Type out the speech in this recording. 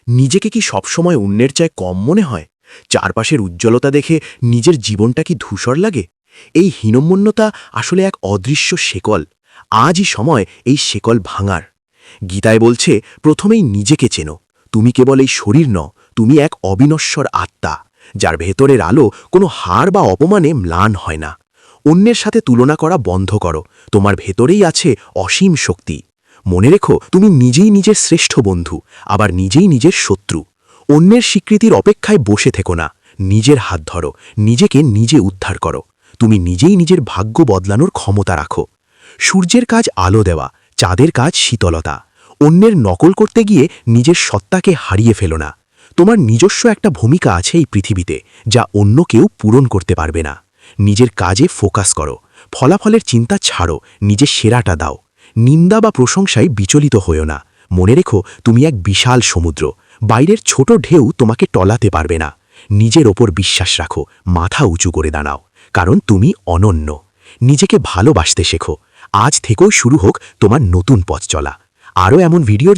নিজেকে কি সবসময় অন্যের চায় কম মনে হয়? চারপাশের উজ্জ্বলতা দেখে নিজের জীবনটা কি ধূসর লাগে? এই হীনমন্যতা আসলে এক অদৃশ্য শেকল। আজই সময় এই শেকল ভাঙার। গীতায় বলছে, প্রথমেই নিজেকে চেনো। তুমি কেবল এই শরীর নও, তুমি এক অবিনশ্বর আত্মা, যার ভেতরের আলো কোনো হার বা অপমানে ম্লান হয় না। অন্যের সাথে তুলনা করা বন্ধ করো, তোমার ভেতরেই আছে অসীম শক্তি। মনে রেখো, তুমি নিজেই নিজের শ্রেষ্ঠ বন্ধু, আবার নিজেই নিজের শত্রু। অন্যের স্বীকৃতির অপেক্ষায় বসে থেকো না, নিজের হাত ধরো, নিজেকে নিজে উদ্ধার করো। তুমি নিজেই নিজের ভাগ্য বদলানোর ক্ষমতা রাখো। সূর্যের কাজ আলো দেওয়া, চাঁদের কাজ শীতলতা। অন্যের নকল করতে গিয়ে নিজের সত্তাকে হারিয়ে ফেলো না। তোমার নিজস্ব একটা ভূমিকা আছে এই পৃথিবীতে, যা অন্য কেউ পূরণ করতে পারবে না। নিজের কাজে ফোকাস করো, ফলাফলের চিন্তা ছাড়ো, নিজের সেরাটা দাও। নিন্দা বা প্রশংসায় বিচলিত হয়েও না। মনে রেখো, তুমি এক বিশাল সমুদ্র, বাইরের ছোট ঢেউ তোমাকে টলাতে পারবে না। নিজের ওপর বিশ্বাস রাখো, মাথা উঁচু করে দাঁড়াও, কারণ তুমি অনন্য। নিজেকে ভালোবাসতে শেখো। আজ থেকেও শুরু হোক তোমার নতুন পথ চলা। আরও এমন ভিডিওর